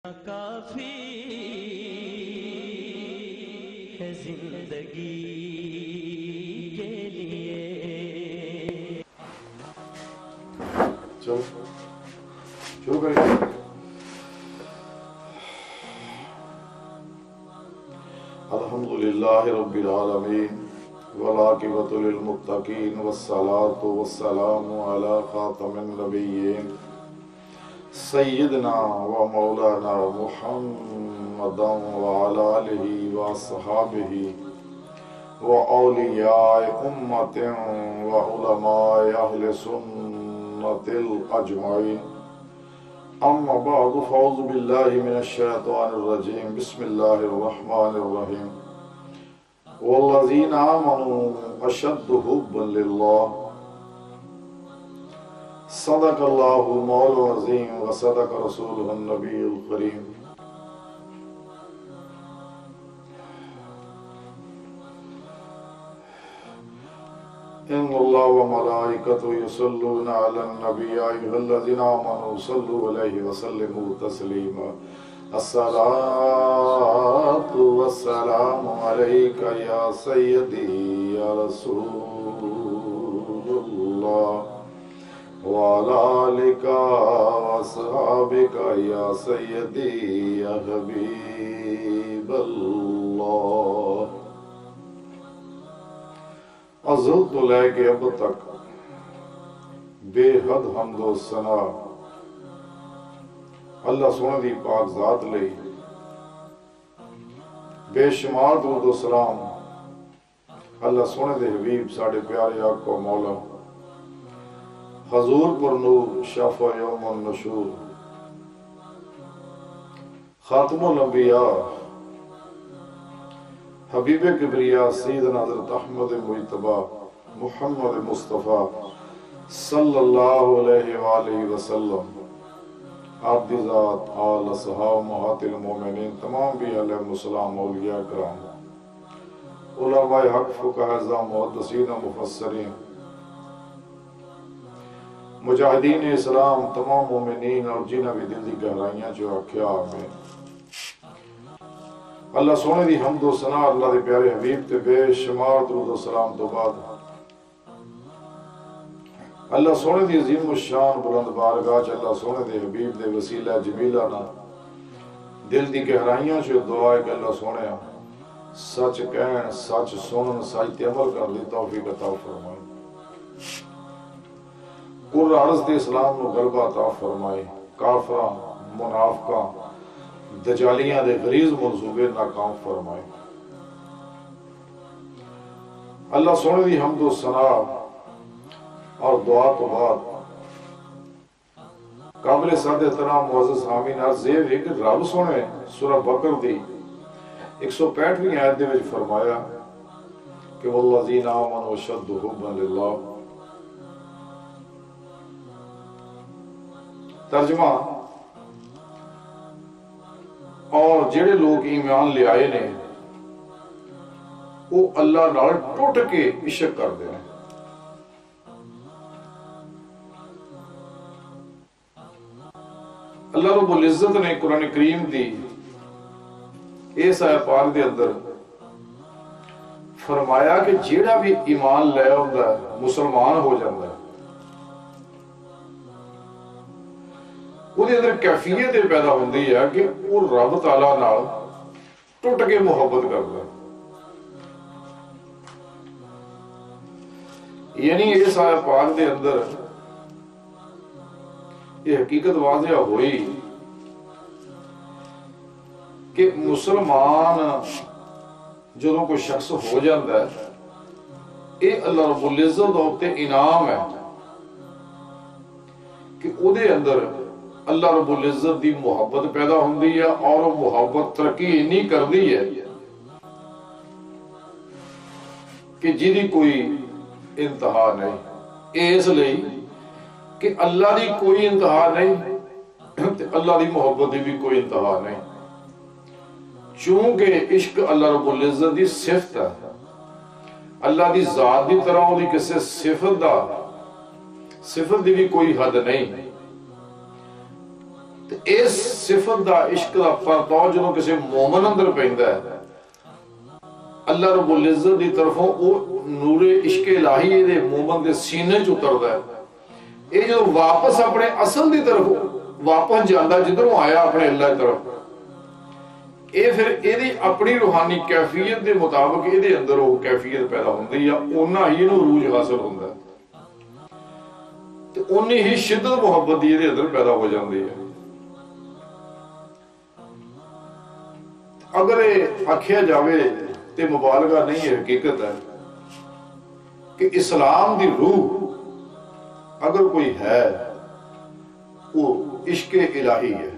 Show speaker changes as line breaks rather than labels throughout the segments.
کافی ہے زندگی کے لیے.
چلو شروع کریں. الحمدللہ رب العالمین والعاقبۃ للمتقین والصلاۃ والسلام علی خاتم النبیین سیدنا و مولانا محمد وعلی آلہ وصحابہ و اولیاء امت و علماء اہل سنت الاجمعین. اما بعد فاعوذ باللہ من الشیطان الرجیم. بسم اللہ الرحمن الرحیم. والذین آمنوا اشد حبا للہ. صدق اللہ مولانا العظیم و صدق رسولہ النبی الکریم. ان اللہ و ملائکتہ یصلون علی النبی یا ایھا الذین آمنوا صلوا علیہ وسلموا تسلیما. الصلاۃ والسلام علیک یا سیدی یا رسول اللہ وعلی آلک واصحابک یا سیدی یا حبیب اللہ. ازل تو لے کے اب تک بے حد حمد و ثنا اللہ سونے دی پاک ذات لئی، بے شمار درود و سلام اللہ سونے دے حبیب ساڑے پیارے آقا و مولا حضور پر نور شفع یوم النشور خاتم الانبیاء حبیب کبریا سیدنا حضرت احمد مجتبی محمد مصطفیٰ صلی اللہ علیہ وآلہ وسلم، آپ دی ذات، آل اصحاب امہات المومنین، تمام بھی علیہ السلام، اولیاء کرام، علماء حق، فقہاء اعظام، محدثین مفسرین، مجاہدین اسلام، تمام مومنین اور جنہ بھی دل دی گہرائیاں جو آکھیا آمین. اللہ سونے دی حمد و ثنا اللہ دے پیارے حبیب تے بے شمار درود و سلام تو بعد اللہ سونے دی عظیم الشان بلند بارگاہ چ اللہ سونے دے حبیب دے وسیلہ جمیلہ نا دل دی گہرائیاں چ دعا ہے کہ اللہ سونے سچ کہن، سچ سنن، سچ تے عمل کر دی توفیق عطا فرمائے. قر عرض دے اسلام نو غلبہ عطا فرمائے. کافراں، منافقاں، دجالیاں دے غریض منصوبے ناکام فرمائے. اللہ سونے دی حمد و ثنا اور دعا تو بعد قابل صد احترام معزز حامین عرض یہ ہے کہ رب سونے سورہ بقر دی 165ویں آیت دے وچ فرمایا کہ والذین آمنوا اشد حبا للہ. ترجمہ: اور جڑے لوگ ایمان لے آئے نے وہ اللہ نال ٹوٹ کے عشق کردے ہیں. اللہ رب العزت نے قرآن کریم دی اس آیت پاک دے اندر فرمایا کہ جیڑا بھی ایمان لے آندا ہے مسلمان ہو جاتا ہے، وہ اندر کیفیت پیدا ہوندی ہے کہ وہ رب تعالیٰ نال ٹوٹ کے محبت کرتا ہے. یعنی اس آیت پاک دے اندر یہ حقیقت واضح ہوئی کہ مسلمان جدوں کوئی شخص ہو جاتا ہے یہ اللہ رب العزت ہوتے انعام ہے کہ او دے اندر اللہ رب العزت دی محبت پیدا ہوندی ہے اور وہ محبت ترقی نہیں کردی ہے کہ جدی کوئی انتہا نہیں. اس لئی کہ اللہ دی کوئی انتہا نہیں تے اللہ دی محبت دی بھی کوئی انتہا نہیں. چونکہ عشق اللہ رب العزت دی صفت ہے، اللہ دی ذات دی طرح دی کسے صفت دی بھی کوئی حد نہیں. اس صفت دا عشق دا پرتاؤ جدوں کسی مومن اندر پیندا ہے اللہ رب العزت دی طرفوں او نور عشق الہی دے مومن دے سینے چ اتردا ہے. یہ جو واپس اپنے اصل دی طرف واپس جاندا جدھروں آیا اپنے اللہ دی طرف یہ پھر یہ اپنی روحانی کیفیت دے مطابق یہ اندر وہ کیفیت پیدا ہوندی ہے اونا ہی انہوں عروج حاصل ہوندا ہے تے اونی ہی شدت محبت دی یہ اندر پیدا ہو جاندی ہے. اگر یہ آکھیا جاوے تے مبالغہ نہیں ہے حقیقت ہے کہ اسلام دی روح اگر کوئی ہے وہ عشق الہی ہے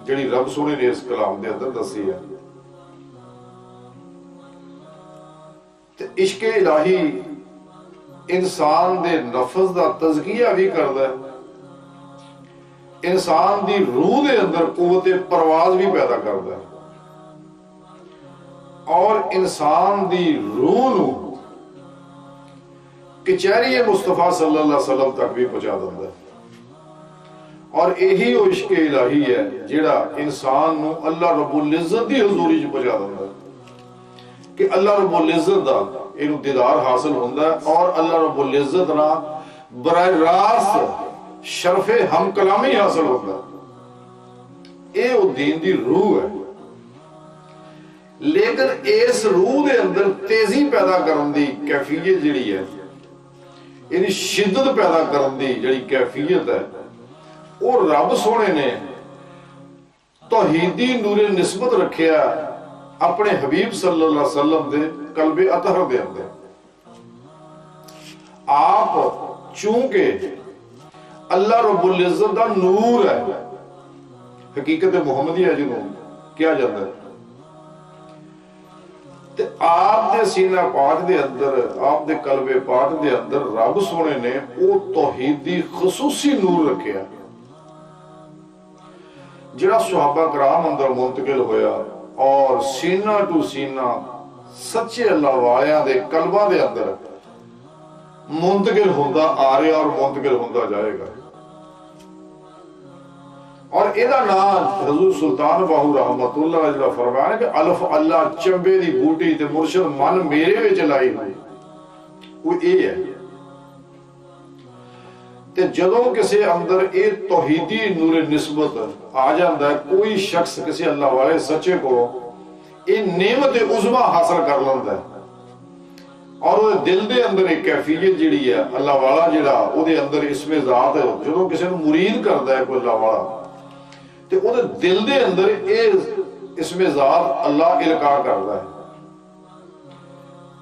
جڑی رب سونے نے اس کلام دے اندر دسی ہے. تے عشق الہی انسان دے نفس دا تزکیہ بھی کردا ہے انسان دی روح دے اندر قوت پرواز بھی پیدا کردا ہے اور انسان دی روح نو کچہری مصطفیٰ صلی اللہ علیہ وسلم تک بھی پہنچا دیتا ہے. اور یہی وہ عشق الہی ہے جڑا انسان نو اللہ رب العزت دی حضوری چ پہنچا دیتا ہے کہ اللہ رب العزت دا اینو دیدار حاصل ہوندا ہے اور اللہ رب العزت نا براہ راست شرف ہم کلامی حاصل ہوتا ہے. یہ وہ دین دی روح ہے لیکن اس روح دے اندر تیزی پیدا کرن دی کیفیت جڑی ہے یعنی شدت پیدا کرن دی جڑی کیفیت ہے وہ رب سونے نے توحیدی نور نسبت رکھیا اپنے حبیب صلی اللہ علیہ وسلم دے قلب اطہر دے اندر. آپ چونکہ اللہ رب العزت دا نور ہے حقیقت محمدی ہے جنہوں کیا جاتا ہے تے آپ دے سینہ پاک دے اندر آپ دے قلب پاک دے اندر رب سونے نے وہ توحیدی خصوصی نور رکھیا جڑا صحابہ کرام اندر منتقل ہویا اور سینہ ٹو سینہ سچے اللہ والیاں دے قلباں دے اندر منتقل ہوندا آ رہا اور منتقل ہوندا جائے گا. اور ایدہ نام حضور سلطان باہو رحمت اللہ علیہ فرمایا کہ الف اللہ چمبے دی بوٹی تے مرشد من میرے وچ لائی ہوئی وہ یہ ہے. تے جدوں کسی اندر اے توحیدی نور نسبت آ جاندا ہے کوئی شخص کسی اللہ والے سچے کو اے نعمت عظما حاصل کر لیندا ہے اور وہ دل دے اندر ایک کیفیت جڑی ہے اللہ والا جڑا او دے اندر اسم ذات جدوں کسی نو مرید کردا ہے کوئی اللہ والا تے او دے دل دے اندر اے اسم ذات اللہ القا کردا ہے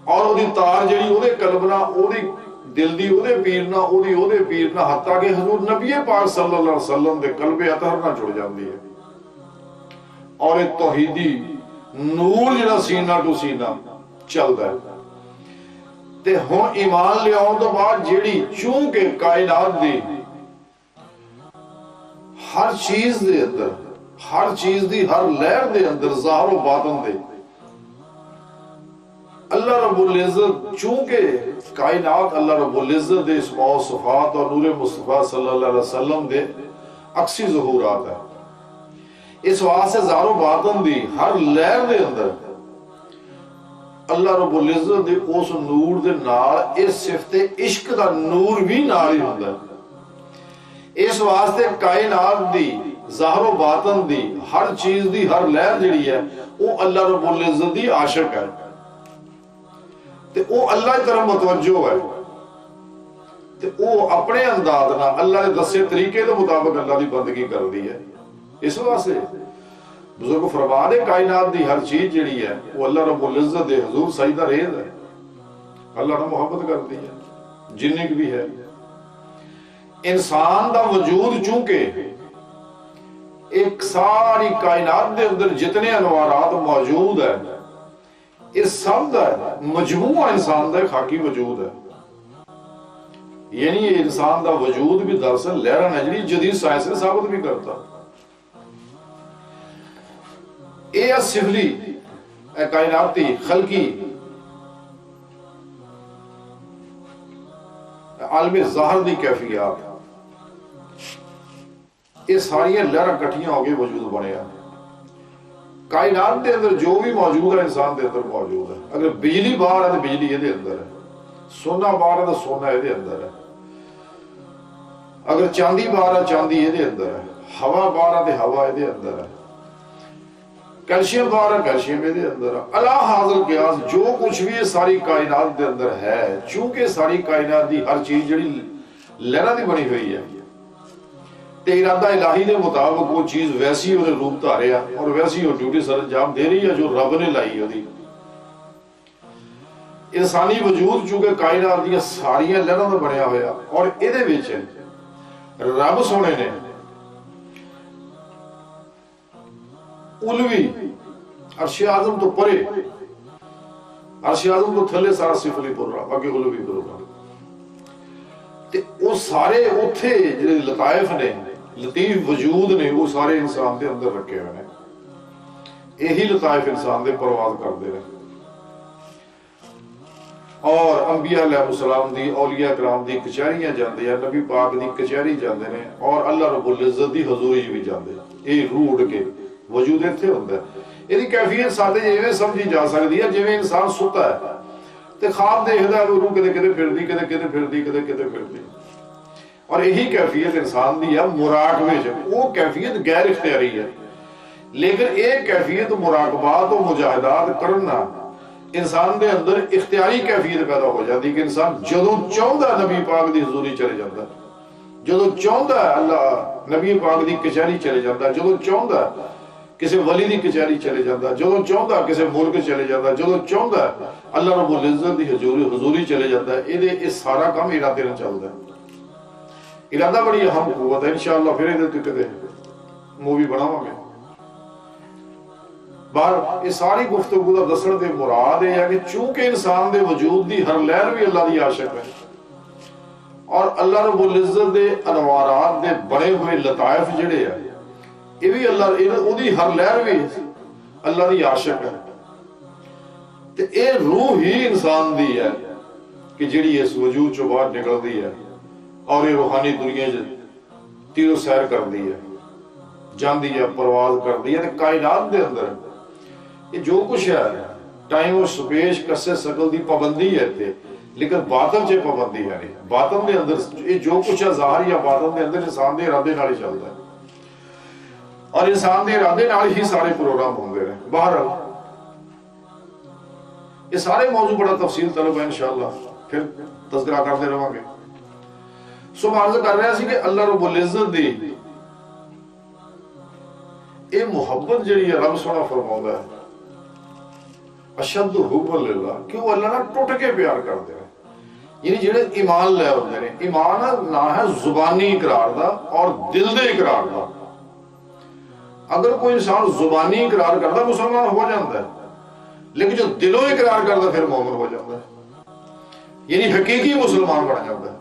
اور او دی تار جڑی او دے قلب نال او دی دل دی او دے پیر نہ او دے پیر نہ حتیٰ کہ حضور نبی پاک صلی اللہ علیہ وسلم دے قلب اطہر نہ جڑ جاندی ہے اور ایک توحیدی نور جڑا سینہ ٹو سینہ چلدا ہے. تے ہن ایمان لے آن تو بعد جیڑی چونکہ کائنات دی ہر چیز دے اندر ہر چیز دی ہر لہر دے اندر ظاہر و باطن دے اللہ رب العزت چونکہ کائنات اللہ رب العزت دے اسماء و صفات اور نور مصطفیٰ صلی اللہ علیہ وسلم دے عکسی ظہورات ہے اس واسطے ظاہر و باطن دی ہر لہر دے اندر اللہ رب العزت دے اس نور دے نال اس صفت عشق دا نور بھی نال ہی ہوندا ہے. اس واسطے کائنات دی ظاہر و باطن دی ہر چیز دی ہر لہر جڑی ہے وہ اللہ رب العزت دی عاشق ہے تے وہ اللہ کی طرف متوجہ ہے تے وہ اپنے انداز نال اللہ دے دسے طریقے دے مطابق اللہ دی بندگی کردی ہے. اس واسطے بزرگ فرما دے کائنات دی ہر چیز جڑی ہے وہ اللہ رب العزت دے حضور سجدہ ریز ہے اللہ نے محبت کر دی ہے جنک بھی ہے. انسان دا وجود چونکہ ایک ساری کائنات دے اندر جتنے انوارات موجود ہے اس سب دا مجموعہ انسان دا خاکی وجود ہے یعنی یہ انسان دا وجود بھی دراصل لہرا نجری جدید سائنس نے ثابت بھی کرتا. اے سفلی اے کائناتی خلقی عالم ظاہر دی کیفیات یہ ساری لہراں کٹھیاں ہو کے وجود بنیا. کائنات دے اندر جو بھی موجود ہے انسان دے اندر موجود ہے. اگر بجلی باہر ہے تو بجلی یہ اندر ہے, سونا باہر ہے تو سونا یہ اندر ہے, اگر چاندی باہر ہے چاندی یہ اندر ہے, ہوا باہر ہے تو ہوا یہ اندر ہے, کیلشیم باہر ہے کیلشیم یہ اندر ہے. اللہ حاضر قیاس جو کچھ بھی ساری کائنات دے اندر ہے, چونکہ ساری کائنات دی ہر چیز جڑی لہراں دی بنی ہوئی ہے تے ارادہ الہی دے مطابق وہ چیز ویسی وہ روپ دھاریا اور ویسی وہ ڈیوٹی سر انجام دے رہی ہے جو رب نے لائی ہوئی. انسانی وجود چونکہ کائنات دی ساری لہراں دا بنیا ہویا اور ایدے وچ رب سونے نے علوی عرش اعظم تو پرے, عرش اعظم تو تھلے سارا سفلی پروگرام اگے علوی پروگرام تے وہ سارے اتھے جڑے لطائف نے لطیف وجود نے وہ سارے انسان دے اندر رکھے ہوئے ہیں. یہی لطائف انسان دے پرواز کرتے ہیں اور انبیاء علیہ السلام دی اولیاء کرام دی کچہریاں جاندے ہیں, نبی پاک دی کچہری جاندے نے اور اللہ رب العزت دی حضوری بھی جاندے ہیں. یہ روح اڑ کے وجود اتنے ہوتا ہے. یہ کیفیت سادے جیویں سمجھی جا سکتی ہے جیویں انسان ستا ہے تے خواب دیکھدا ہے روح کدے کدے پھردی کدے کدے پھردی کدے کدے پھردی, اور یہی کیفیت انسان دی ہے مراقبے وچ. وہ کیفیت غیر اختیاری ہے لیکن ایک کیفیت مراقبات و مجاہدات کرنا انسان دے اندر اختیاری کیفیت پیدا ہو جاتی کہ انسان جدوں چاہندا نبی پاک دی حضوری چلے جاتا ہے, جدوں چاہندا اللہ نبی پاک دی کچہری چلے جاتا ہے, جدوں چاہندا کسی ولی دی کچہری چلے جاتا ہے, جدوں چاہندا کسی ملک چلے جاتا ہے, جدوں چاہندا اللہ رب العزت دی حضوری چلے جاتا ہے. یہ سارا کام ارادے نال چلدا ہے. ارادہ بڑی اہم قوت ہے. انشاءاللہ پھر یہ کدے مووی بناواں گے. باہر یہ ساری گفتگو کا دسن دے مراد یہ ہے کہ چونکہ انسان دے وجود دی ہر لہر بھی اللہ دی عاشق ہے اور اللہ رب العزت دے انوارات دے بڑے ہوئے لطائف جڑے ہیں یہ بھی اللہ او دی ہر لہر بھی اللہ دی عاشق ہے. تے اے روح ہی انسان دی ہے کہ جڑی اس وجود چوں باہر نکلدی ہے اور یہ روحانی دنیا تیر و سیر کردی ہے, جاندی ہے, پرواز کردی ہے. تے کائنات دے اندر یہ جو کچھ ہے ٹائم اور سپیش کسے سکل دی پابندی ہے تے لیکن باطن چ پابندی ہے نہیں. باطن دے اندر یہ جو کچھ ہے ظاہر یا باطن دے اندر انسان دے ارادے نال ہی چلدا ہے اور انسان دے ارادے نال ہی سارے پروگرام ہوندے ہیں. بہرحال یہ سارے موضوع بڑا تفصیل طلب ہے, انشاءاللہ پھر تذکرہ کرتے رہاں گے. سو میں عرض کر رہا سی کہ اللہ رب العزت دی یہ محبت جڑی ہے رب سونا فرماؤندا ہے اشد حب للہ کہ وہ اللہ نہ ٹوٹ کے پیار کرتے ہیں. یعنی جڑے ایمان لے ہوندے نے, ایمان نہ ہے زبانی اقرار دا اور دل دے اقرار دا. اگر کوئی انسان زبانی اقرار کرتا مسلمان ہو جاتا ہے لیکن جو دلوں اقرار کرتا پھر مومن ہو جاتا ہے, یعنی حقیقی مسلمان بن جاتا ہے.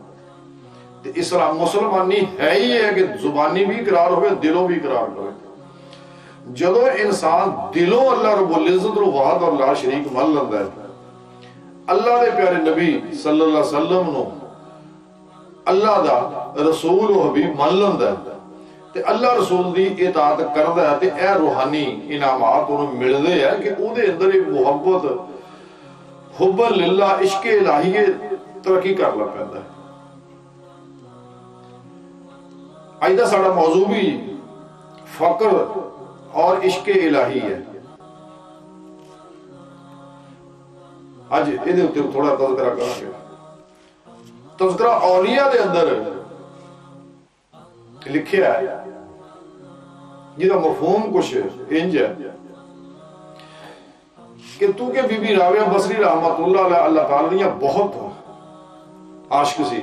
اسلام مسلمانی ہے ہی ہے کہ زبانی بھی اقرار ہوئے دلوں بھی اقرار کرے. جدو انسان دلوں اللہ رب العزت و وحد اور لا شریک مان لیندا ہے, اللہ دے پیارے نبی صلی اللہ علیہ وسلم نو اللہ دا رسول و حبیب مان لیندا ہے تے اللہ رسول دی اطاعت کردا ہے تے اے روحانی انعامات انہوں ملدے ہیں کہ او دے اندر ایک محبت حب للہ عشق الہی ترقی کر لا پیندا ہے. آج دا ساڑا موضوع بھی فقر اور عشق الہی ہے. آج یہ تھوڑا تذکرہ کریں گے. تذکرہ اولیاء دے اندر لکھیا ہے جہاں مفہوم کچھ انج ہے کہ تو کہ بی بی راویہ بصری رحمت اللہ تعالی دیاں بہت عاشق سی.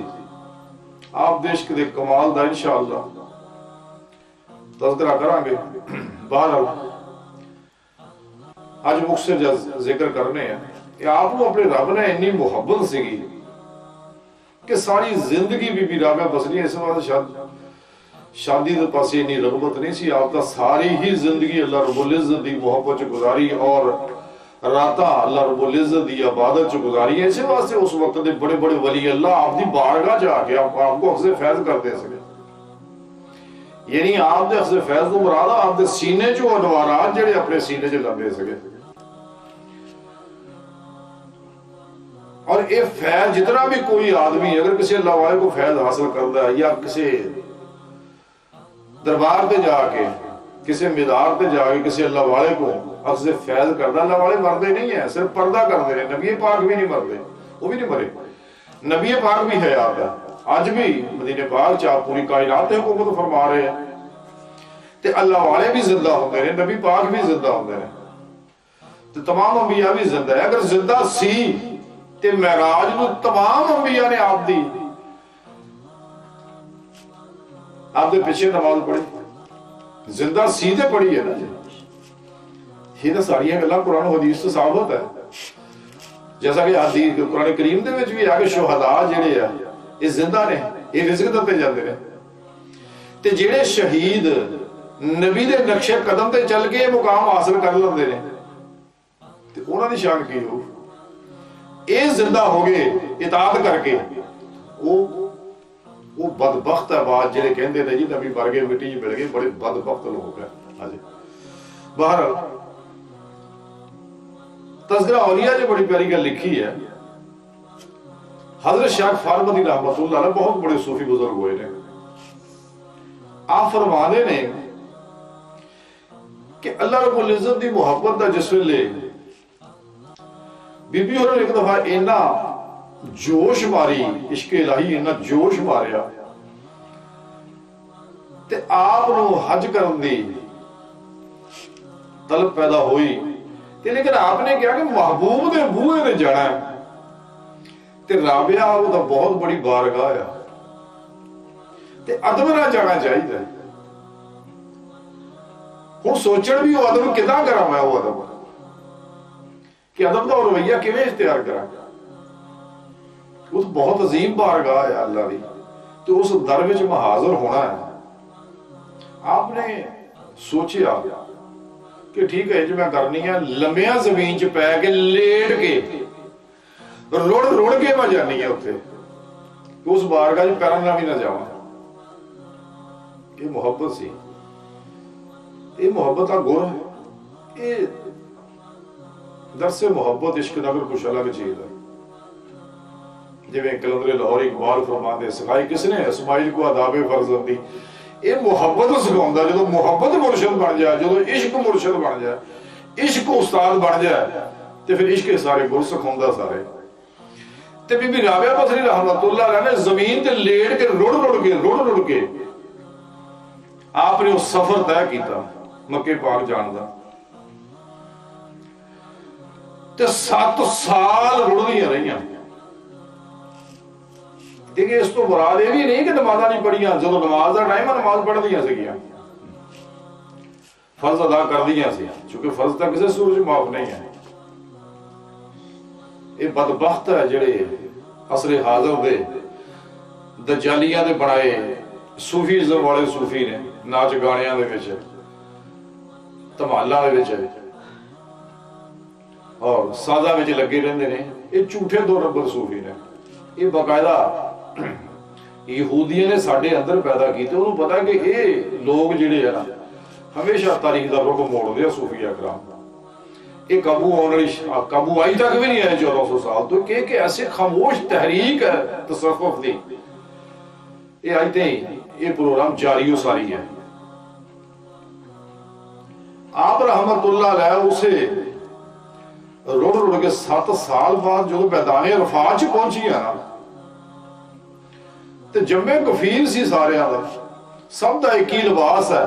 آپ دیش کے کمال دا انشاءاللہ تذکرہ کریں گے. بہرحال آج مختصر ذکر کرنے ہیں کہ آپ کو اپنے رب نے اتنی محبت سیگی کہ ساری زندگی بی بی رابعہ بصری اس واسطے شادی دے پاسے اتنی رغبت نہیں سی. آپ کا ساری ہی زندگی اللہ رب العزت دی محبت چ گزاری اور راتا اللہ رب العزت دی عبادت چ گزاری ہے. اسی واسطے اس وقت دے بڑے بڑے ولی اللہ آپ دی بارگاہ جا کے آپ کو اخذ فیض کرتے سکے. یعنی آپ دے اخذ فیض تو مراد آپ دے سینے چو انوارات جڑے اپنے سینے چ لبے سکے. اور یہ فیض جتنا بھی کوئی آدمی اگر کسی اللہ والے کو فیض حاصل کرتا ہے یا کسی دربار تے جا کے کسی مدار تے جا کے کسی اللہ والے کو اخذ فیض کرتا، اللہ والے مرتے نہیں ہیں، صرف پردہ کرتے ہیں. نبی پاک بھی نہیں مرتے، وہ بھی نہیں مرے. نبی پاک بھی حیات ہے، آج بھی مدینے پاک چاہ پوری کائنات حکومت فرما رہے ہیں. تے اللہ والے بھی زندہ ہوتے ہیں، نبی پاک بھی زندہ ہوتے ہیں، تو تمام انبیاء بھی زندہ ہے. اگر زندہ سی تے معراج نو تمام انبیاء نے آپ دی آپ دے پیچھے نماز پڑھی، زندہ سی تے پڑھی ہے نا جی. یہ تو ساری گلاں قرآن و حدیث سے ثابت ہے. جیسا کہ حدیث قرآن کریم دے وچ بھی ہے کہ شہداء جڑے ہیں یہ زندہ نے، یہ رزق دتے جاندے نے. تے جڑے شہید نبی دے نقش قدم تے چل کے مقام حاصل کر لیندے نے تے انہاں دی شان کی ہو. اے زندہ ہو گئے اطاعت کر کے، وہ بدبخت ہے بات جڑے کہندے نے جی نبی مر گئے مٹی چ مل گئے، بڑے بدبخت لوگ ہیں. ہاں جی. بہرحال تذکرہ اولیاء جو بڑی پیاری گل لکھی ہے. حضرت شیخ فارمدی رحمۃ اللہ علیہ بہت بڑے صوفی بزرگ ہوئے نے. آپ فرمانے نے کہ اللہ رب العزت دی محبت دا جس ویلے بی بی ہوراں نے ایک دفعہ اینا جوش ماری، عشق الہی اینا جوش ماریا تے آپ نو حج کرن دی طلب پیدا ہوئی. لیکن آپ نے کیا کہ محبوب دے بوئے نے جانا ہے تے رابعہ وہ دا بہت بڑی بارگاہ ہے تے ادب نہ جانا چاہیے. ہوں سوچن بھی وہ ادب کداں کرا میں وہ ادب کہ ادب کا رویہ کیویں اختیار کرا. وہ تو بہت عظیم بارگاہ ہے اللہ دی، تو اس در وچ میں حاضر ہونا ہے. آپ نے سوچیا کہ ٹھیک ہے جو میں کرنی ہے لمیاں زمین چ پے کے لیٹ کے روڑ کے میں جانی ہے اتنے اس بارگاہ چ پیروں نہ بھی نہ جاواں. یہ محبت سی، یہ محبت کا گر ہے. یہ درس محبت عشق نگر کچھ الگ چیز ہے. جویں کلندر لاہور اقبال فرماتے سکھائی کس نے اسماعیل کو آداب فرزندی. یہ محبت سکھاؤں جدو محبت مرشد بن جائے، جدو عشق مرشد بن جائے، عشق استاد بن جائے تو پھر عشق سارے گر سکھاؤں سارے. تے بی بی رابعہ بصری رحمۃ اللہ علیہ نے زمین تے لیٹ کے روڑ کے آپ نے اس سفر طے کیتا مکے پاک جان دا تے 7 سال رڑدیاں رہیاں. دیکھیں اس تو مراد یہ بھی نہیں کہ نمازاں نہیں پڑھیاں، جدو نماز دا ٹائم نماز پڑھ دیاں سگیاں، فرض ادا کر دیاں سی، چونکہ فرض تک کسی سورج معاف نہیں ہے. یہ بدبخت ہے جڑے عصر حاضر دے دجالیاں دے بنائے صوفیزم والے صوفی نے ناچ گانیاں دے وچ دھمالاں دے وچ اور سادہ وچ لگے رہندے نے. یہ جھوٹے 2 نمبر صوفی نے. یہ باقاعدہ یہودیاں نے ساڈے اندر پیدا کیتے. انہوں پتا کہ یہ لوگ جڑے ہیں نا ہمیشہ تاریخ دا رخ موڑ دیا صوفیہ کرام. یہ قابو آئی تک بھی نہیں آئے 1400 سال تو کہ ایسے خاموش تحریک ہے تصوف دی. یہ آئیتے ہی یہ پروگرام جاری و ساری ہے. آپ رحمت اللہ علیہ اسے روڑ کے 7 سال بعد جو میدان عرفات چ پہنچی ہے نا تے جمع کفیر سی سارے دا سب دا ایک ہی لباس ہے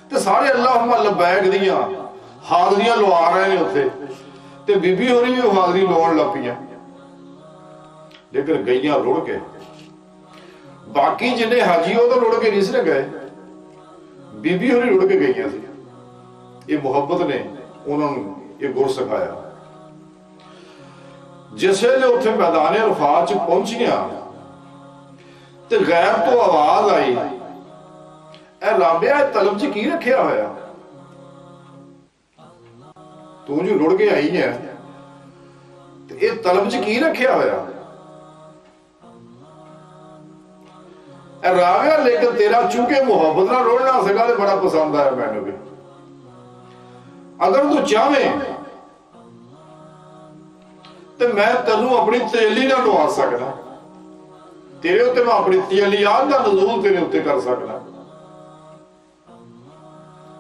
تے سارے اللہم لبیک دیاں حاضریاں لوا رہے ہیں اتنے تے بی بی ہونی بھی حاضری لوان لگ پیاں لیکن گئیاں رڑ کے. باقی جنہیں حاجی ہو تو رڑ کے نہیں سے گئے، بی بی ہونی رڑ کے گئیاں سی. یہ محبت نے انہوں نے یہ گر سکھایا. جس ویلے اتنے میدان عرفات چ پہنچیاں تے غیب تو آواز آئی، اے رابعہ طلب چ کی رکھیا ہویا؟ تو جو رڑ کے آئی ہے یہ طلب چ کی رکھیا ہویا؟ راویہ لیکن تیرا چونکہ محبت نہ روڑنا سکا تو بڑا پسند آیا میں نے بھی. اگر تو چاہیں تو میں تینوں اپنی تجلی نہ نواز سکنا, تیرے اتنے میں اپنی تجلیات کا نزول تیرے اتنے کر سکنا.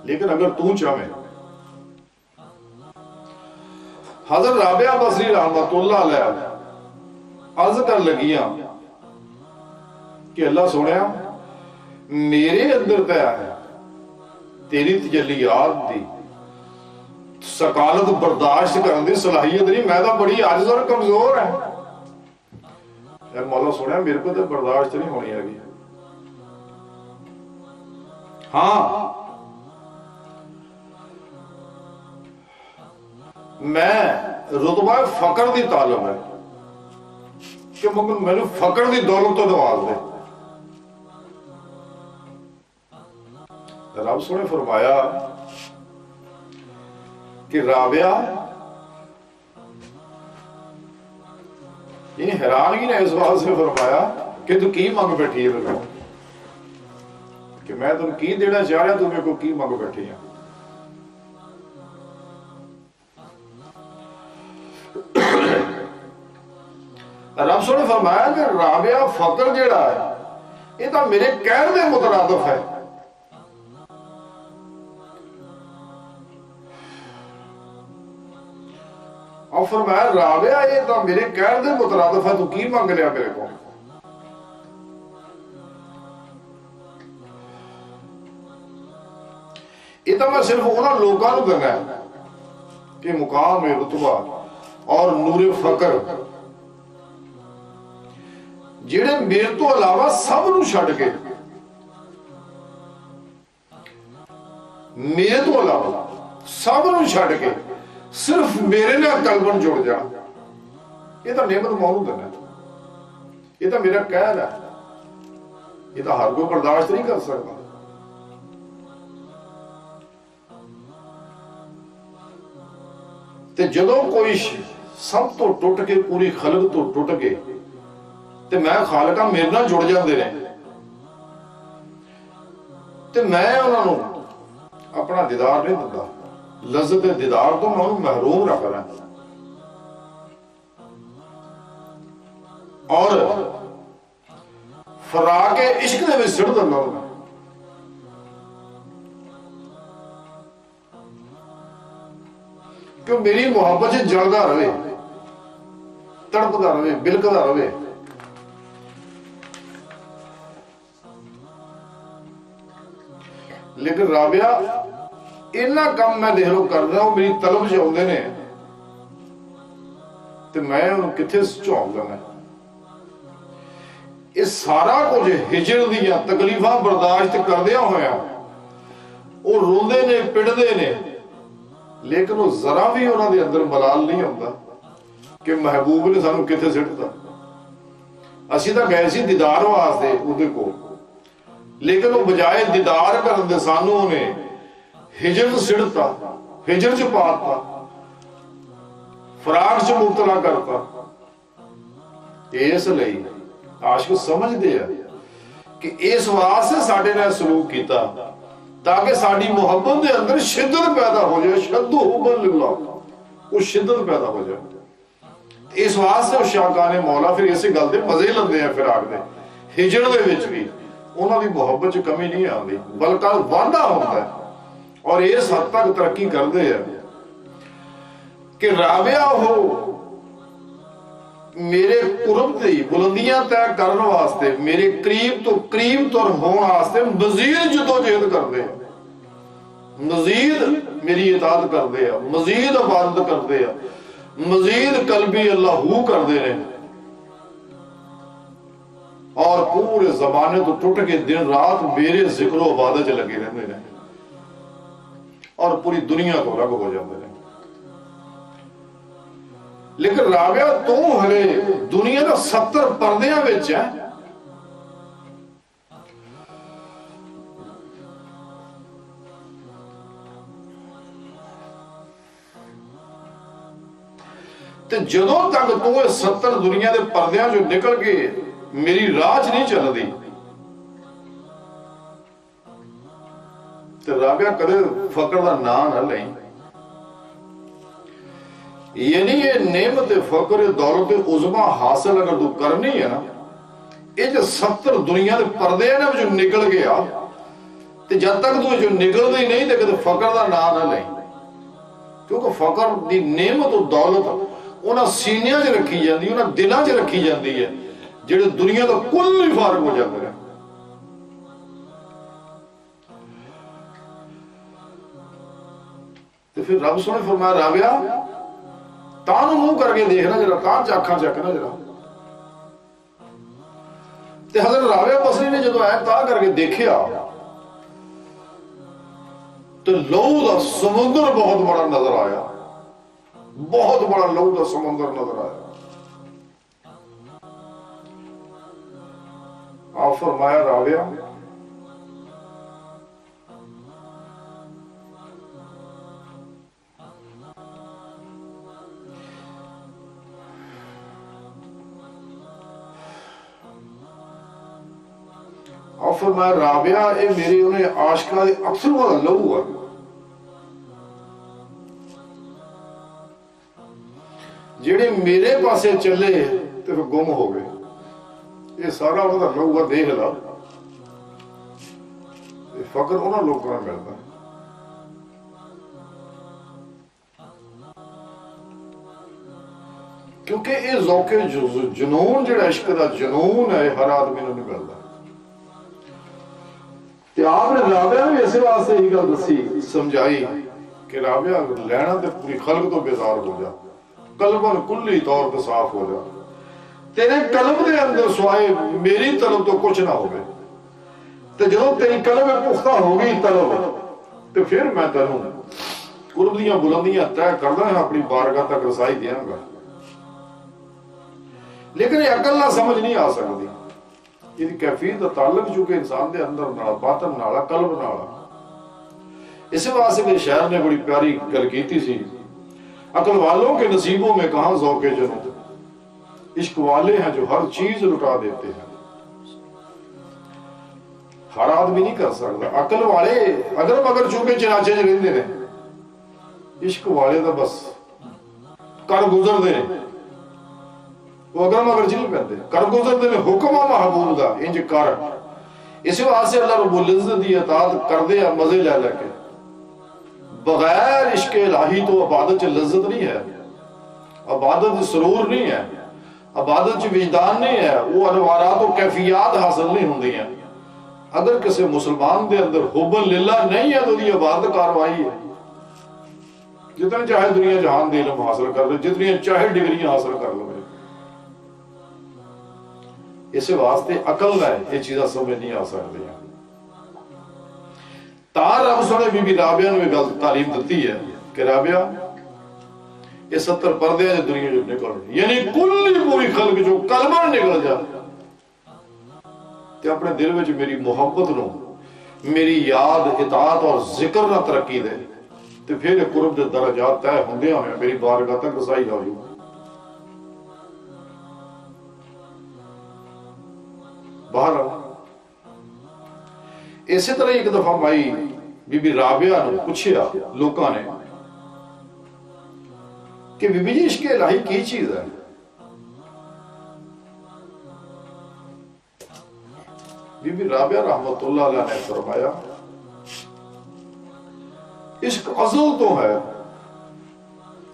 لیکن اگر تو چاہیں, حضرت رابعہ بصری رحمت اللہ علیہ عرض کر لگیاں کہ اللہ سنیا میرے اندر تے ہے تیری تجلیات دی سکالت برداشت کرنے دی صلاحیت نہیں, میں تو بڑی عاجز اور کمزور ہے. اے مولا سنیا میرے کو تو برداشت نہیں ہونی ہے. ہاں میں رتبہ فقر دی طالب ہے کہ مگر میں نے فقر دی دولت تو نواز دے. رب سنے فرمایا کہ رابعہ یعنی حیرانگی نے اس بات سے فرمایا کہ تو کی مانگ بیٹھی ہے میرے کو, کہ میں تم کی دینا چاہ رہا, تو میرے کو کی مانگ بیٹھی ہے. رب سنے فرمایا کہ رابعہ فقر جیڑا ہے یہ تو میرے کہنے میں مترادف ہے. اور فرمایا رابعہ یہ تو میرے کہنے میں مترادف ہے, تو کی مانگ لیا میرے کو. یہ تو میں صرف انہاں لوگوں کو دینا ہے کہ مقام رتبہ اور نور فقر جڑے میرے تو علاوہ سب نو چھڈ کے, میرے تو علاوہ سب نو چھڈ کے صرف میرے نال قلبن جڑ جا, یہ تو نعمت مولود ہے, یہ تو میرا قہر ہے, یہ تو ہر کوئی برداشت نہیں کر سکتا. تے جدوں کوئی سب تو ٹوٹ کے پوری خلق تو ٹوٹ کے تے میں خالقہ میرے نال جڑ جاندے نے, تے میں انہاں نو اپنا دیدار نہیں دیندا, لذت دیدار تو میں محروم رکھ رہا ہوں. اور فراق عشق دے وچ سڑ دیندا ہوں کہ میری محبت سے جلدا رہے, تڑپدا رہے, بلکدا رہے. لیکن رابعہ اتنا کم میں دیکھ لو کر رہا ہوں, میری طلب سے آتے نے تو میں انہوں کتنے چونک دینا. یہ سارا کچھ ہجر دیا تکلیفاں برداشت کردیا ہویا وہ روندے نے پڑھدے نے, لیکن وہ ذرا بھی انہوں دے اندر ملال نہیں ہوتا کہ محبوب نے سانو کتنے سٹتا. اسی تو گئے سی دیدار واسطے اودے کو, لیکن وہ بجائے دیدار کرن دے سانو نے ہجر سڑتا, ہجر چ پاتا, فراق چ مبتلا کرتا. اس لئی عاشق سمجھ دے کہ اس واسطے ساڈے نال سلوک کیتا تاکہ ساڈی محبت دے اندر شدت پیدا ہو جائے, شد حب للہ, وہ شدت پیدا ہو جائے. اس واسطے شاہکان مولا پھر اسی گل دے مزے لندے ہیں فراق دے, ہجر دے وچ بھی انہاں دی محبت چ کمی نہیں آندی بلکہ وعدہ ہوندا ہے. اور اس حد تک ترقی کردے ہیں کہ رابعہ ہو میرے قرب دی بلندیاں طے کرنے واسطے, میرے قریب تو قریب تر ہون واسطے مزید جدوجہد کردے ہیں, مزید میری اطاعت کردے ہیں, مزید عبادت کردے ہیں, مزید قلبی اللہ ہو کردے ہیں. اور پورے زمانے تو ٹوٹ کے دن رات میرے ذکر و عبادت لگے رہتے ہیں اور پوری دنیا کو رگ ہو جاتے ہیں. لیکن رابعہ تو ہلے دنیا کا 70 پردیاں وچ ہے, تے جدوں تک تو 70 دنیا دے پردیاں جو نکل کے میری راہ چ نہیں چل دی رابعہ کدے فقر دا نام نہ لیں، یعنی یہ نعمت فقر دولت عظما حاصل اگر تو کرنی ہے نا، یہ جو 70 دنیا دے پردے ہیں نا جو نکل گیا، تے جب تک تو جو نکل دی نہیں تے کدے فقر دا نام نہ لیں، کیونکہ فقر دی نعمت و دولت انہاں سینیاں چ رکھی جاندی، انہاں دلاں چ رکھی جاندی ہے جڑے دنیا دا کل ہی فارغ ہو جاندے ہیں۔ تو پھر رب سنے فرمایا رابعہ تانوں منہ کر کے دیکھنا ذرا، کان چاکھاں چکنا ذرا۔ تے حضرت رابعہ بصری نے جدو عین تا کر کے دیکھیا تو لہو دا سمندر بہت بڑا نظر آیا، بہت بڑا لہو دا سمندر نظر آیا۔ آپ فرمایا رابعہ فرمایا رابعہ اے میری انہیں عاشقاں دے اکثر والا لہو ہے، جڑے میرے پاسے چلے تے وہ گم ہو گئے، یہ سارا انہوں دا لہو ہے، دیکھ لا فقر انہوں لوگوں کو ملتا ہے۔ کیونکہ یہ ذوق جنون جڑا عشق دا جنون ہے ہر آدمی نوں نہیں ملتا۔ تے آپ نے رابعہ نے اسے واسطے ہی گل دسی سمجھائی کہ رابعہ لینا تے پوری خلق تو بیزار ہو جا، قلباً کلی طور پہ صاف ہو جا، تیرے قلب دے اندر سوائے میری طلب تو کچھ نہ ہوگے، تے جدو تیری قلب پختہ ہوگی طلب تو پھر میں تینوں قرب دیاں بلندیاں طے کردا ہے، اپنی بارگاہ تک رسائی دیاں گا۔ لیکن یہ عقل نہ سمجھ نہیں آ سکتی، یہ کیفیت کا تعلق چونکہ انسان دے اندر نالا، باطن نالا، قلب نالا۔ اس واسطے میرے شاعر نے بڑی پیاری گل کیتی سی، عقل والوں کے نصیبوں میں کہاں ذوق جنون، عشق والے ہیں جو ہر چیز لٹا دیتے ہیں۔ ہر آدمی نہیں کر سکتا، عقل والے اگر مگر چونکہ چنانچے چ رہندے نے، عشق والے دا بس کر گزر دے، وہ اگر مگر چ نہیں پہنتے، کر گزر دے حکم آ محبوب دا انج کر۔ اس واسطے اللہ رب العزت دی اطاعت کردے ہیں مزے لے لے کے، بغیر عشق الہی تو عبادت چ لذت نہیں ہے، عبادت سرور نہیں ہے، عبادت چ وجدان نہیں ہے، وہ انوارات و کیفیات حاصل نہیں ہوندی ہیں۔ اگر کسی مسلمان دے اندر حب للہ نہیں ہے تو دی عبادت کاروائی ہے، جتنے چاہے دنیا جہان دے علم حاصل کر لے، جتنی چاہے ڈگریاں حاصل کر لے، اس واسطے عقل ہے یہ چیزاں سمجھ نہیں آ سکتی ہیں۔ تاں رب سنے بی بی رابعہ نے گل تعلیم دیتی ہے کہ رابعہ یہ 70 پردے ہیں دنیا جو نکل، یعنی کل پوری خلق جو کلمہ نکل جا تے اپنے دل میں میری محبت نو، میری یاد، اطاعت اور ذکر نہ ترقی دے تے پھر قرب دے درجات طے ہوندے ہیں، میری بارگاہ تک رسائی ہو جائے۔ باہر اسی طرح ایک دفعہ مائی بی بی رابعہ نے پوچھیا لوکاں نے کہ بی بی جی عشق الہی کی چیز ہے؟ بی بی رابعہ رحمت اللہ علیہ نے فرمایا عشق ازل تو ہے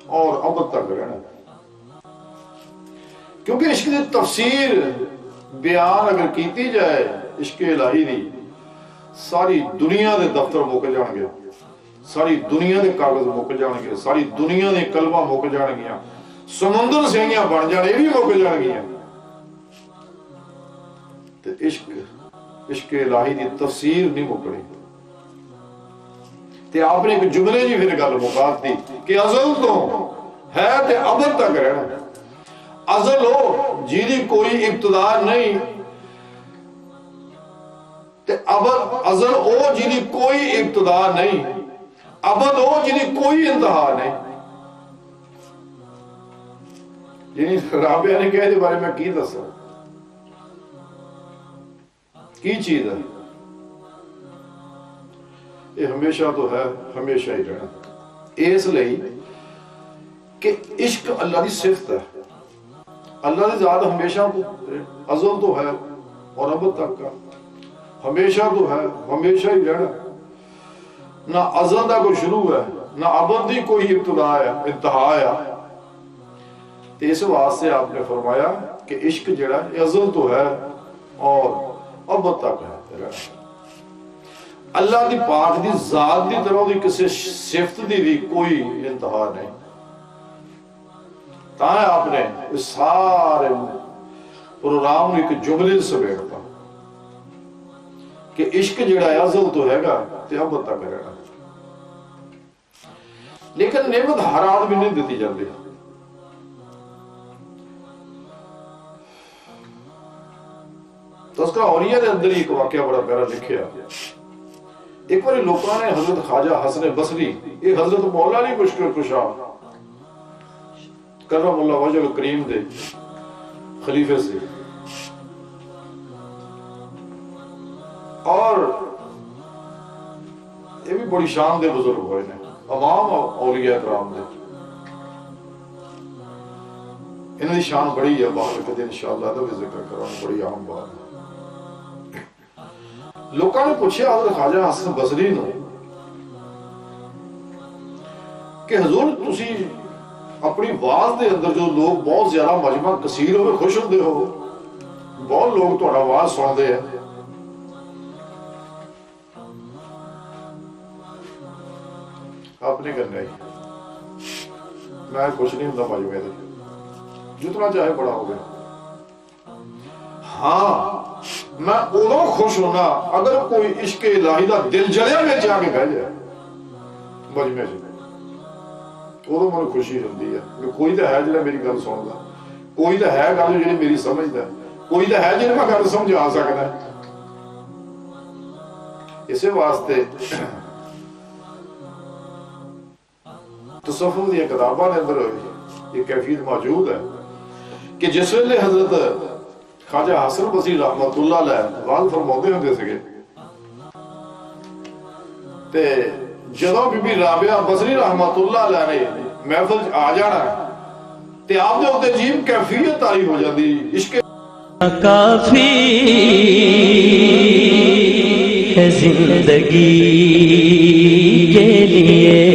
اور ابد تک رہنا، کیونکہ عشق کی تفسیر بیان اگر کیتی جائے عشق الہی دی، ساری دنیا دے دفتر مک جان گے، ساری دنیا دے کاغذ مک جان گے، ساری دنیا دے کلمہ مک جان گیا، سمندر سیاں بن جانے بھی مک جان گیا، تے عشق الہی دی تفسیر نہیں مکڑی۔ تے آپ نے ایک جملے جی پھر گل مکا دی کہ ازل تو ہے تے ابد تک رہنا۔ ازل ہو جیدی کوئی ابتدا نہیں تے ابد، ازل ہو جیدی کوئی ابتدا نہیں، ابد ہو جیدی کوئی انتہا نہیں۔ یعنی رابعہ نے کہے دے بارے میں کی دسا کی چیز ہے؟ یہ ہمیشہ تو ہے ہمیشہ ہی رہنا اس لئی کہ عشق اللہ دی صفت ہے اللہ دی ذات ہمیشہ ازل تو ہے اور ابد تک کا ہمیشہ تو ہے ہمیشہ ہی رہنا نہ ازل دا کوئی شروع ہے نہ ابد دی کوئی ابتدا ہے انتہا ہے تو اس واسطے آپ نے فرمایا کہ عشق جڑا ازل تو ہے اور ابد تک ہے اللہ دی پاک دی ذات دی طرح دی کسی صفت دی بھی کوئی انتہا نہیں تاں آپ نے اس سارے پروگرام ایک جملے سے بیٹھتا کہ عشق جڑا ازل تو ہے گا تے ابد تک رہنا لیکن نعمت ہر آدمی نہیں دیتی جاتی تو اس کا اولیاء دے اندر ایک واقعہ بڑا پیارا لکھیا ایک بار لوگوں نے حضرت خواجہ حسن بصری یہ حضرت مولا علی مشکل کشا کرم اللہ وجہ الکریم دے خلیفے سے اور یہ بھی بڑی شان دے بزرگ ہوئے نے امام اولیاء کرام دے انہوں نے شان بڑی ہے باہر کدے انشاءاللہ تو بھی ذکر کروں بڑی عام بات ہے لوگوں نے پوچھا حضرت خواجہ حسن بصری نو کہ حضور تسی اپنی آواز دے اندر جو لوگ بہت زیادہ مجمع کثیر ہوئے خوش ہوندے ہو بہت لوگ تہاڈا آواز سندے ہیں آپ نے کرنا ہی میں خوش نہیں ہوں مجمع دے جتنا چاہے بڑا ہو گیا ہاں میں ادو خوش ہونا اگر کوئی عشق الہی دا دل جلیا میں جا کے بہ جائے مجمع سے ادو مجھے خوشی ہوتی ہے کہ کوئی تو ہے جڑا میری گل سندا کوئی تو ہے گل جڑی میری سمجھدا کوئی تو ہے جڑا میں گل سمجھا سکدا اسی واسطے تصوف دی کتاباں دے اندر یہ کیفیت موجود ہے کہ جس ویلے حضرت خواجہ حسن بصری رحمت اللہ علیہ وال فرماتے ہوندے سگے تے جدوں بی بی رابعہ بصری رحمت اللہ علیہ نے محفل آ جانا تے آپ دے اوتے عجیب کیفیت آئی ہو جاندی عشق
کافی ہے زندگی کے لیے